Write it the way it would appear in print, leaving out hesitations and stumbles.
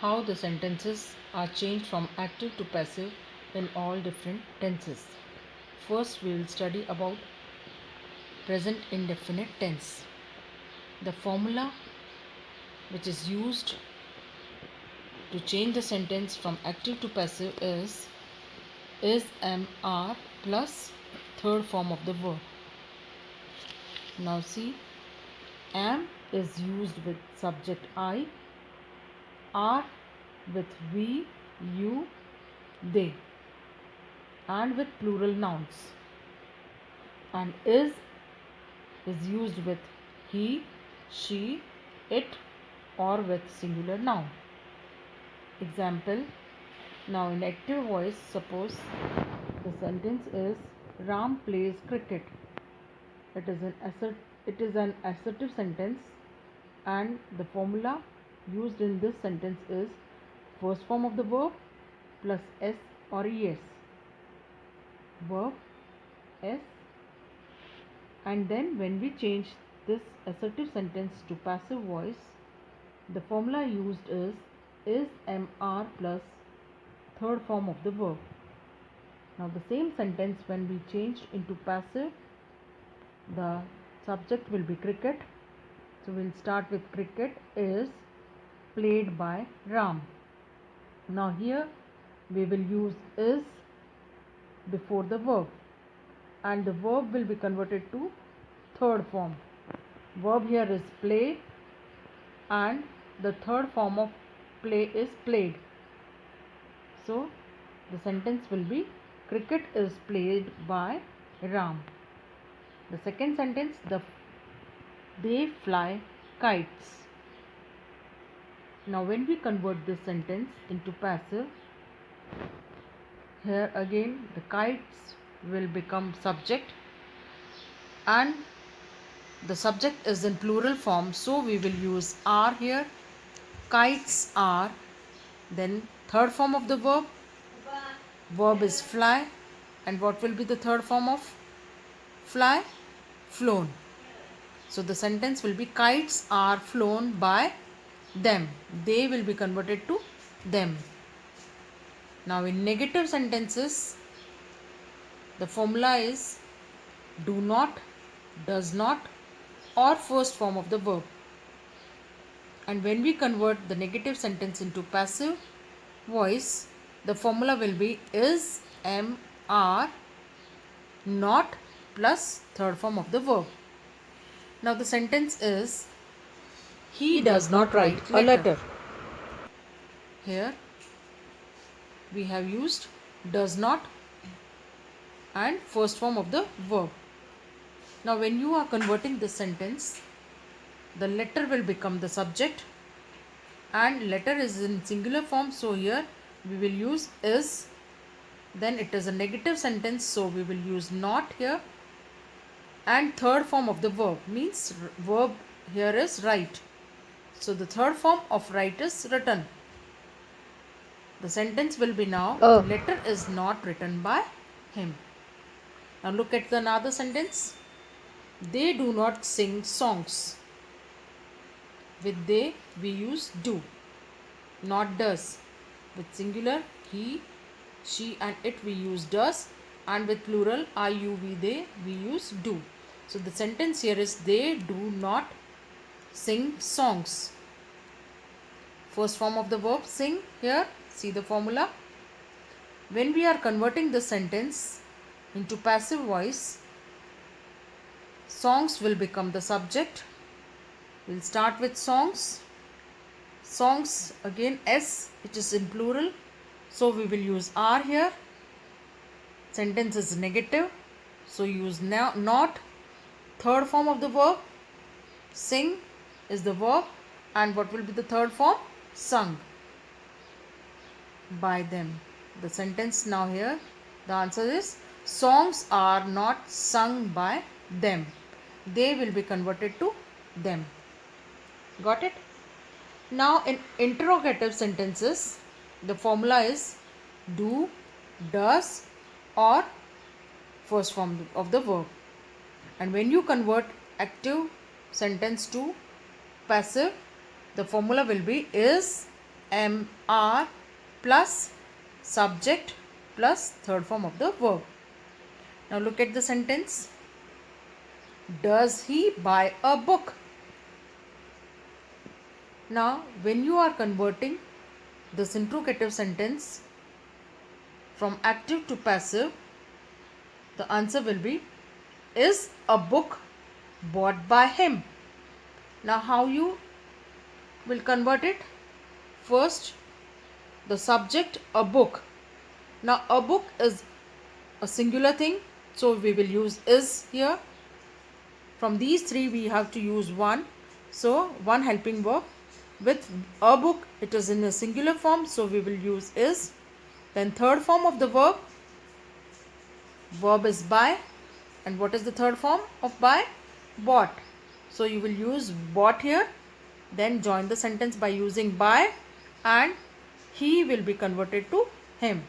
how the sentences are changed from active to passive in all different tenses. First, we will study about present indefinite tense. The formula which is used to change the sentence from active to passive is MR plus third form of the verb. Now see, am is used with subject I, are with we, you, they, and with plural nouns, and is used with he, she, it, or with singular noun. Example, now in active voice, suppose the sentence is Ram plays cricket. It is an assertive sentence, and the formula used in this sentence is first form of the verb plus s or es. Verb s, and then when we change this assertive sentence to passive voice, the formula used is mr plus third form of the verb. Now the same sentence, when we changed into passive, the subject will be cricket. So we'll start with cricket is played by Ram. Now here we will use is before the verb, and the verb will be converted to third form. Verb here is play, and the third form of play is played. So the sentence will be cricket is played by Ram. The second sentence, they fly kites. Now when we convert this sentence into passive, here again the kites will become subject, and the subject is in plural form, so we will use are here. Kites are, then third form of the verb is fly, and what will be the third form of fly? Flown. So the sentence will be kites are flown by them. They will be converted to them. Now in negative sentences, the formula is do not, does not, or first form of the verb. And when we convert the negative sentence into passive voice, the formula will be is, am, are, not plus third form of the verb. Now the sentence is he does not write a letter. Here we have used does not and first form of the verb. Now when you are converting this sentence, the letter will become the subject, and letter is in singular form, so here we will use is. Then it is a negative sentence, so we will use not here, and third form of the verb means verb here is write, so the third form of write is written. The sentence will be now letter is not written by him. Now look at the another sentence. They do not sing songs. With they we use do, not does. With singular he, she, and it we use does, and with plural I, you, we, they we use do. So the sentence here is they do not sing songs. First form of the verb sing here, see the formula. When we are converting the sentence into passive voice, songs will become the subject. We'll start with songs. Songs, again s, it is in plural, so we will use are here. Sentence is negative, so use now not. Third form of the verb sing is the verb, and what will be the third form? Sung by them. The sentence now here, the answer is songs are not sung by them. They will be converted to them. Got it? Now in interrogative sentences, the formula is do, does, or first form of the verb. And when you convert active sentence to passive, the formula will be is, MR plus subject plus third form of the verb. Now look at the sentence. Does he buy a book? Now when you are converting this interrogative sentence from active to passive, the answer will be, is a book bought by him? Now how you will convert it? First, the subject, a book. Now a book is a singular thing, so we will use is here. From these three we have to use one, so one helping verb. With a book it is in a singular form, so we will use is. Then third form of the verb is buy, and what is the third form of buy? Bought. So you will use bought here, then join the sentence by using by, and he will be converted to him.